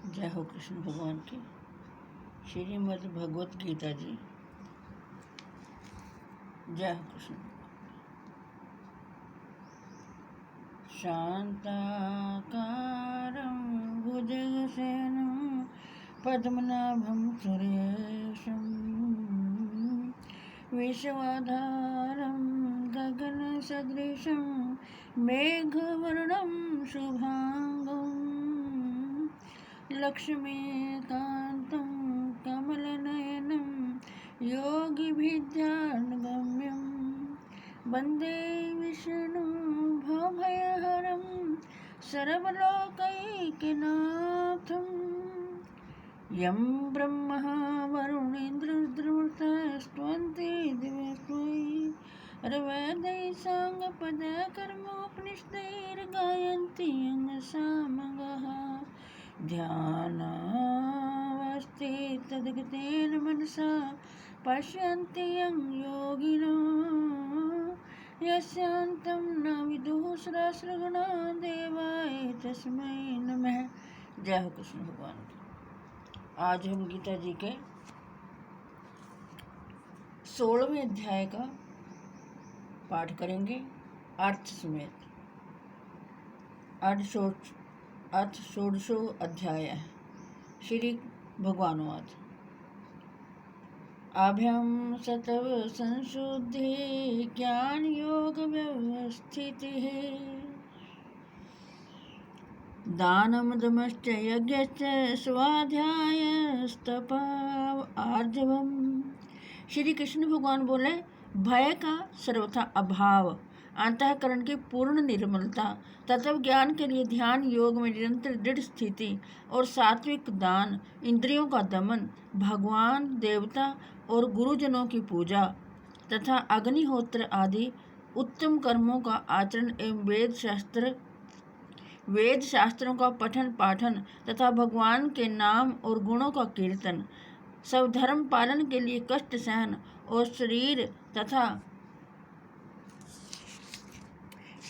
जय हो कृष्ण भगवान की। श्रीमद् भगवत गीता जी। जय हो कृष्ण। शान्ताकारं भुजगशयनं पद्मनाभं सुरेशं विश्वाधारं गगनसदृशं मेघवर्णं शुभाङ्गं लक्ष्मीकान्तं कमलनयनं योगिभिध्यानगम्यं वन्दे विष्णुं भवभयहरं सर्वलोकैकनाथं यं ब्रह्मा वरुणेन्द्ररुद्रमरुतस्तुवन्ति दिव्यस्मै ऋग्वेदै साङ्गपदकर्मोपनिषदैर्गायन्ति यज्ञसामगाः ध्यानावस्थे तद्गतेन मनसा पश्यन्ति यं योगिनो यस्यान्तं न विदुः सहस्रगुणा देवाय तस्मै नमः। जय हो कृष्ण भगवान की। आज हम गीता जी के 16वें अध्याय का पाठ करेंगे अर्थ समेत। अर्थ षोडशो अध्याय है। श्री भगवानुवाद। अभ्यम सतव संशुद्धि ज्ञान योग व्यवस्थितिः दानम दमश्च यज्ञश्च स्वाध्यायस्तप आर्जवम्। श्री कृष्ण भगवान बोले, भय का सर्वथा अभाव, अंतःकरण की पूर्ण निर्मलता, तत्व ज्ञान के लिए ध्यान योग में निरंतर दृढ़ स्थिति और सात्विक दान, इंद्रियों का दमन, भगवान देवता और गुरुजनों की पूजा तथा अग्निहोत्र आदि उत्तम कर्मों का आचरण एवं वेद शास्त्रों का पठन पाठन तथा भगवान के नाम और गुणों का कीर्तन, सब धर्म पालन के लिए कष्ट सहन और शरीर तथा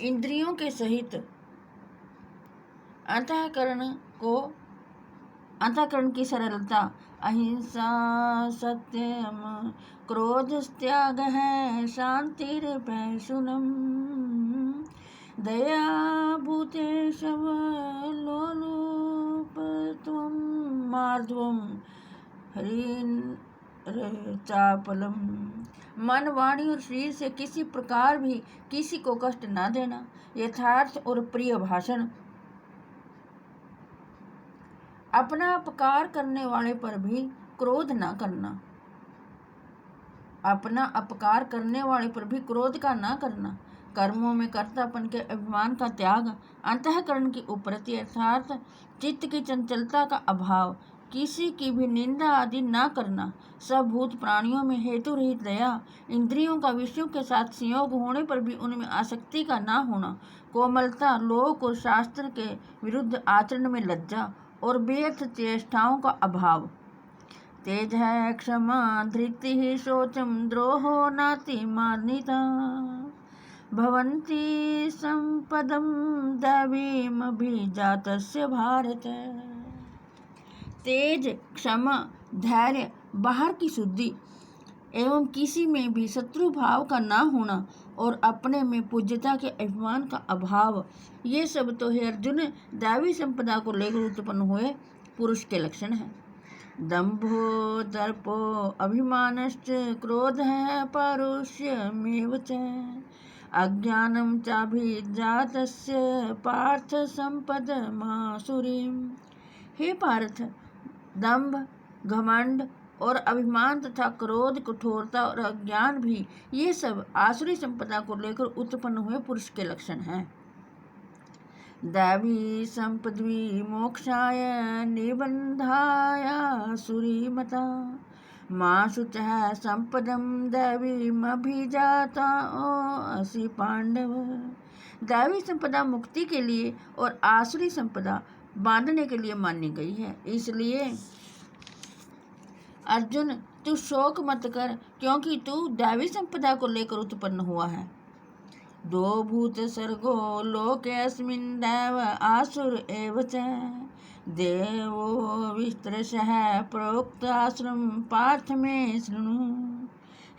इंद्रियों के सहित अंतःकरण की सरलता, अहिंसा, सत्यम, क्रोध त्याग है, शांतिर्पैशुनम, दया भूतेशव लोलुपत्वं मार्दवं चापलम। मन, वाणी और शरीर से किसी प्रकार भी किसी को कष्ट न देना, यथार्थ और प्रिय भाषण, अपना अपकार करने वाले पर भी क्रोध न करना, अपना अपकार करने वाले पर भी क्रोध का न करना, कर्मों में कर्तापन के अभिमान का त्याग, अंतःकरण की उपरति अर्थात चित्त की चंचलता का अभाव, किसी की भी निंदा आदि न करना, सब भूत प्राणियों में हेतु रहित दया, इंद्रियों का विषयों के साथ संयोग होने पर भी उनमें आसक्ति का न होना, कोमलता, लोक और शास्त्र के विरुद्ध आचरण में लज्जा और व्यर्थ चेष्टाओं का अभाव, तेज है क्षमा, धृति शोचम, द्रोहो नाति मान्यता, भवन्ति संपदम दैवीम अभिजातस्य भारत। तेज, क्षमा, धैर्य, बाहर की शुद्धि एवं किसी में भी शत्रु भाव का न होना और अपने में पूज्यता के अभिमान का अभाव, ये सब तो हे अर्जुन दैवी संपदा को लेकर उत्पन्न हुए पुरुष के लक्षण हैं। दंभो दर्पो अभिमानश्च क्रोध है पारुष्यमेव च, अज्ञानम चाभिजातस्य पार्थ संपद मासुरीम। हे पार्थ, दंभ, घमंड और अभिमान तथा क्रोध, कठोरता और अज्ञान भी, ये सब आसुरी संपदा को लेकर उत्पन्न हुए पुरुष के लक्षण हैं। दैवी संपद्वी मोक्षाय निबंधाय सुरीमता, मां शुचः संपदम दैवीमभिजाता असि पांडव। दैवी संपदा मुक्ति के लिए और आसुरी संपदा बांधने के लिए मानी गई है। इसलिए अर्जुन, तू शोक मत कर, क्योंकि तू दैवी संपदा को लेकर उत्पन्न हुआ है। दो भूत सर्गो लोकेऽस्मिन् दैव आसुर एव च, देवो विस्तरशः प्रोक्त आश्रम पार्थ में शृणु।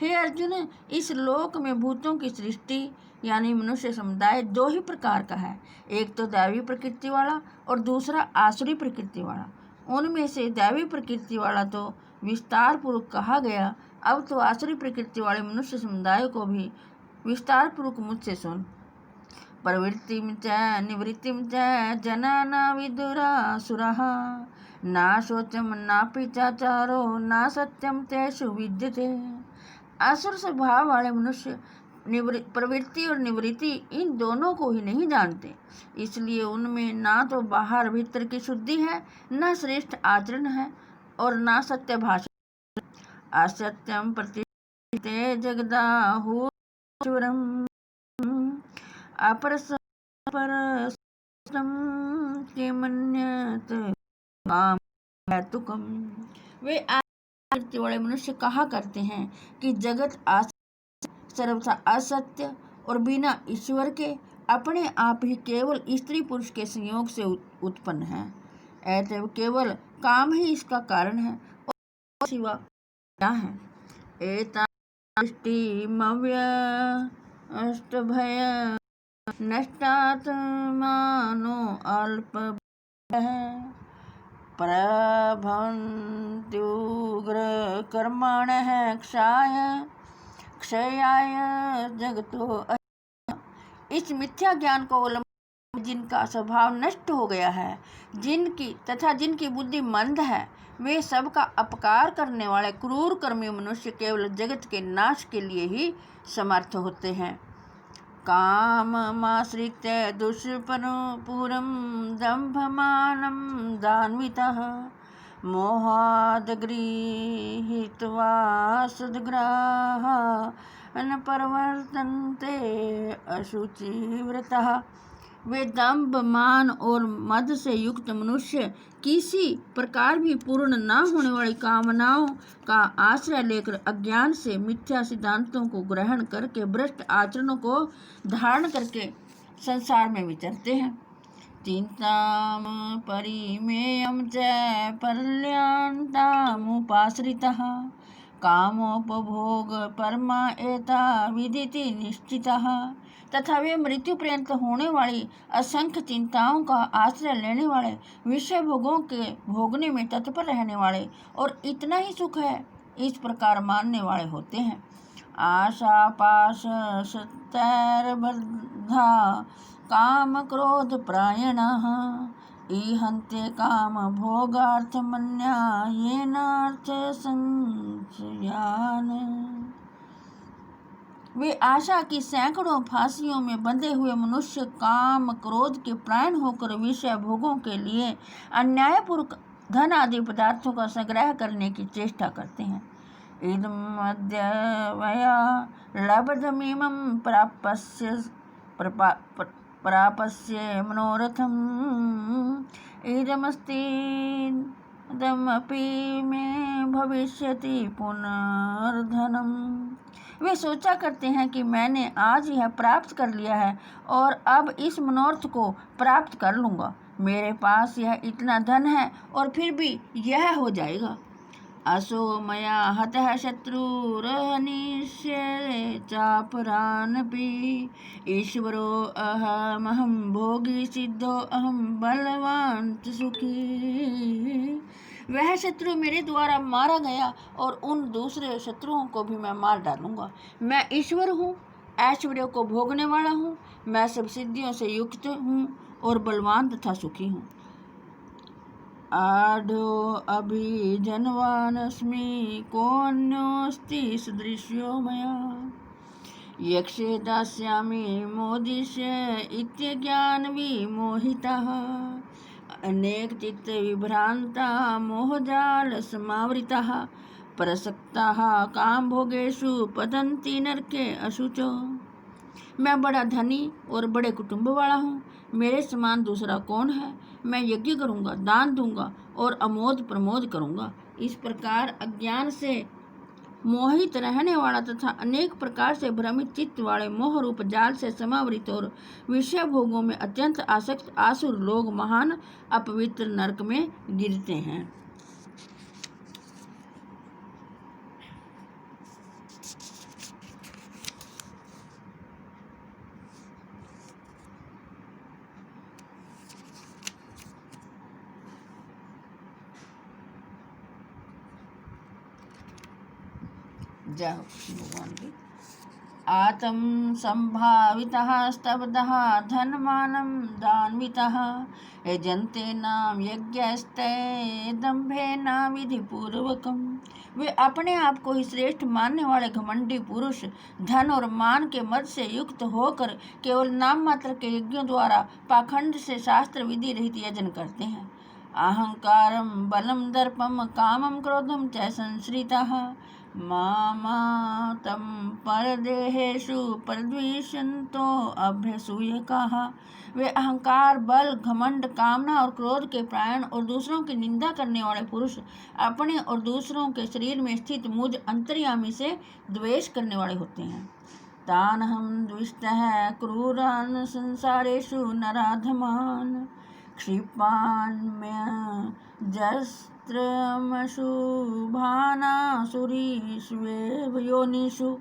हे अर्जुन, इस लोक में भूतों की सृष्टि यानी मनुष्य समुदाय दो ही प्रकार का है, एक तो दैवी प्रकृति वाला और दूसरा आसुरी प्रकृति वाला। उनमें से दैवी प्रकृति वाला तो विस्तार पूर्वक कहा गया, अब तो आसुरी प्रकृति वाले मनुष्य समुदाय को भी विस्तार पूर्वक मुझसे सुन। प्रवृत्तिं च निवृत्तिं च जना न विदुरासुरः, न शोचम नापि चाचारो न सत्यम तेषु विद्यते। आसुर स्वभाव वाले मनुष्य प्रवृत्ति और निवृत्ति इन दोनों को ही नहीं जानते, इसलिए उनमें ना तो बाहर भीतर की शुद्धि है, न श्रेष्ठ आचरण है और न सत्य भाषण। असत्यम प्रतिष्ठिते जगदाहुरम अपरसम किमन्यत काम हेतुकम। वे आकृति वाले मनुष्य कहा करते हैं कि जगत सर्वथा असत्य और बिना ईश्वर के अपने आप ही केवल स्त्री पुरुष के संयोग से उत्पन्न है, अतएव केवल काम ही इसका कारण है और सिवा क्या है। एतादृष्टिमव्यष्टभय नष्टात्मानो अल्प प्रभवन्त्युग्र कर्मणः क्षयाय जगतो। इस मिथ्या ज्ञान को अवलंबन जिनका स्वभाव नष्ट हो गया है, जिनकी बुद्धि मंद है, वे सबका अपकार करने वाले क्रूर कर्मी मनुष्य केवल जगत के नाश के लिए ही समर्थ होते हैं। काममाश्रित्य दुष्पूरं दम्भमानं दान्वितः मोहाद्गृहीत्वा सद्ग्राहा न परवर्तन्ते अशुचिव्रतः। वे दम्भ, मान और मद से युक्त मनुष्य किसी प्रकार भी पूर्ण न होने वाली कामनाओं का आश्रय लेकर अज्ञान से मिथ्या सिद्धांतों को ग्रहण करके भ्रष्ट आचरणों को धारण करके संसार में विचरते हैं। चिंताम परिमेयं च परल्यान्तामुपाश्रितः कामोपभोग परमा एता विदिति निश्चितः। तथा वे मृत्यु पर्यंत होने वाली असंख्य चिंताओं का आश्रय लेने वाले, विषय भोगों के भोगने में तत्पर रहने वाले और इतना ही सुख है इस प्रकार मानने वाले होते हैं। आशा पाश सतैर्बद्धा काम क्रोध प्रायणः ईहन्ते काम भोगार्थमन्यायेनार्थ संशयान्। वे आशा की सैकड़ों फांसियों में बंधे हुए मनुष्य काम क्रोध के प्राण होकर विषय भोगों के लिए अन्यायपूर्वक धन आदि पदार्थों का संग्रह करने की चेष्टा करते हैं। इदमद्य वया लब्धमिमं प्रापस्य मनोरथम् इदमस्तीदमपि मे भविष्यति पुनर्धनम्। वे सोचा करते हैं कि मैंने आज यह प्राप्त कर लिया है और अब इस मनोरथ को प्राप्त कर लूँगा, मेरे पास यह इतना धन है और फिर भी यह हो जाएगा। असो मया हतः शत्रुरहनिष्ये चापरानपि ईश्वरो अहमहं भोगी सिद्धो अहं बलवान च सुखी। वह शत्रु मेरे द्वारा मारा गया और उन दूसरे शत्रुओं को भी मैं मार डालूंगा। मैं ईश्वर हूँ, ऐश्वर्य को भोगने वाला हूँ, मैं सब सिद्धियों से युक्त हूँ और बलवान तथा सुखी हूँ। आढ्यो अभिजनवानस्मि कोऽन्योऽस्ति सदृशो मया यक्षे दास्यामि मोदिष्य इत्यज्ञान विमोहितः अनेक चित्त विभ्रांता मोहजाल समावृताः प्रसक्ताः काम भोगेषु पतन्ति नरके अशुचो। मैं बड़ा धनी और बड़े कुटुंब वाला हूँ, मेरे समान दूसरा कौन है। मैं यज्ञ करूँगा, दान दूंगा और अमोद प्रमोद करूँगा। इस प्रकार अज्ञान से मोहित रहने वाला तथा अनेक प्रकार से भ्रमित चित्त वाले मोह रूप जाल से समावृत और विषय भोगों में अत्यंत आसक्त आसुर लोग महान अपवित्र नरक में गिरते हैं। जय हो भगवान की। आत्म संभावितः स्तब्धः धनमानं दान्वितः यजन्ते नाम यज्ञस्ते दम्भेन विधिपूर्वकम्। वे अपने आप को ही श्रेष्ठ मानने वाले घमंडी पुरुष धन और मान के मद से युक्त होकर केवल नाम मात्र के यज्ञों द्वारा पाखंड से शास्त्र विधि रहित यजन करते हैं। अहंकारम बलम दर्पम कामम क्रोधम च संश्रितः मामातं परदेहेषु प्रद्विषन्तो अभ्यसूयकाः। वे अहंकार, बल, घमंड, कामना और क्रोध के प्राण और दूसरों की निंदा करने वाले पुरुष अपने और दूसरों के शरीर में स्थित मुझ अंतर्यामी से द्वेष करने वाले होते हैं। तानहं द्विष्टः क्रूरान् संसारेषु नराधमान् क्षिपान्म्य जस्त्रमशुभानासुरीष्वेव योनिषु।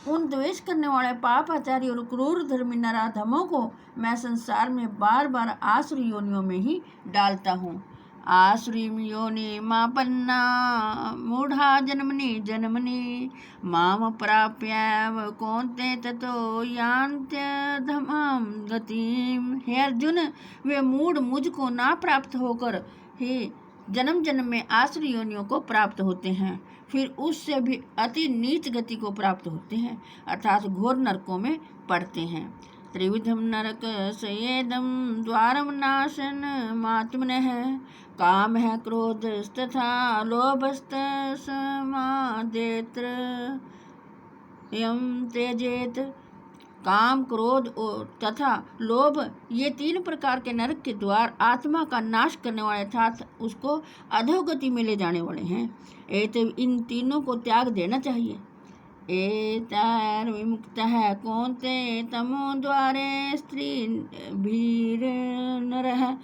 उन द्वेष करने वाले पापाचारी और क्रूर धर्मी नराधमों को मैं संसार में बार बार आसुरी योनियों में ही डालता हूँ। आसुरीं योनिमापन्ना मूढ़ा जन्मनि जन्मनि माम प्राप्यैव कौन्तेय ततो यान्त्यधमां गतिम्। हे अर्जुन, वे मूढ़ मुझको ना प्राप्त होकर ही जन्म जन्म में आसुरी योनियों को प्राप्त होते हैं, फिर उससे भी अति नीच गति को प्राप्त होते हैं, अर्थात घोर नरकों में पड़ते हैं। त्रिविधम नरक सयेदम द्वारम नाशन मात्मनः काम है क्रोध तथा लोभस्त समादेत्र यम त्यजेत। काम, क्रोध और तथा लोभ, ये 3 प्रकार के नरक के द्वार आत्मा का नाश करने वाले अर्थात उसको अधोगति में ले जाने वाले हैं। इन तीनों को त्याग देना चाहिए। एतैर्विमुक्तः कौन्तेय तमो द्वारे स्त्रीभिर्नरः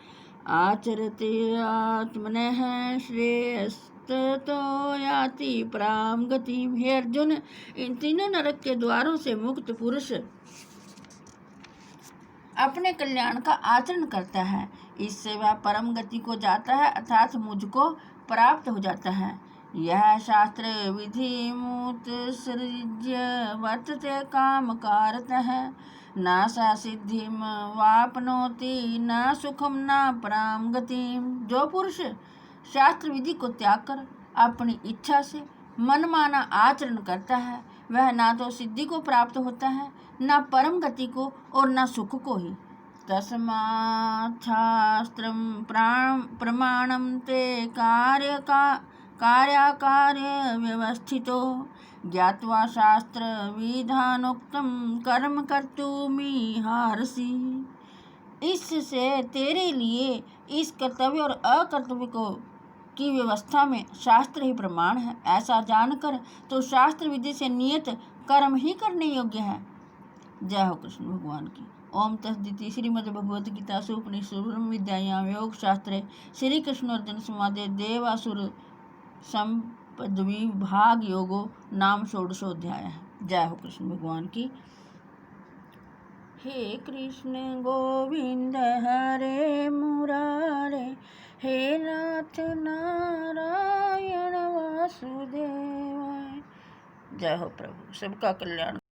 आचरते आत्मनः श्रेयस्ततो याति परां गतिम्। हे अर्जुन, इन तीनों नरक के द्वारों से मुक्त पुरुष अपने कल्याण का आचरण करता है, इससे वह परम गति को जाता है अर्थात मुझको प्राप्त हो जाता है। यह शास्त्र विधि मुत्सृज्य वर्तते काम कारतः न सा सिद्धिम वापनोति न सुखम न पराम गतिम। जो पुरुष शास्त्र विधि को त्याग कर अपनी इच्छा से मनमाना आचरण करता है, वह ना तो सिद्धि को प्राप्त होता है, न परम गति को और न सुख को ही। तस्मात् शास्त्रं प्रमाणं ते कार्याकार्य व्यवस्थितो ज्ञात्वा शास्त्र विधानोक्तं कर्म कर्तुमिहार्हसि। इससे तेरे लिए इस कर्तव्य और अकर्तव्य को की व्यवस्था में शास्त्र ही प्रमाण है, ऐसा जानकर तो शास्त्र विधि से नियत कर्म ही करने योग्य है। जय हो कृष्ण भगवान की। ओम तस्दिति। श्रीमद् भगवद गीता उपनिषद विद्यायां योग शास्त्रे श्री कृष्ण अर्जुन संवादे देवासुर संपद्वी भाग योगो नाम षोडशोऽध्याय। जय हो कृष्ण भगवान की। हे कृष्ण गोविंद हरे मुरारे, हे नाथ नारायण वासुदेवाय। जय हो प्रभु, सबका कल्याण।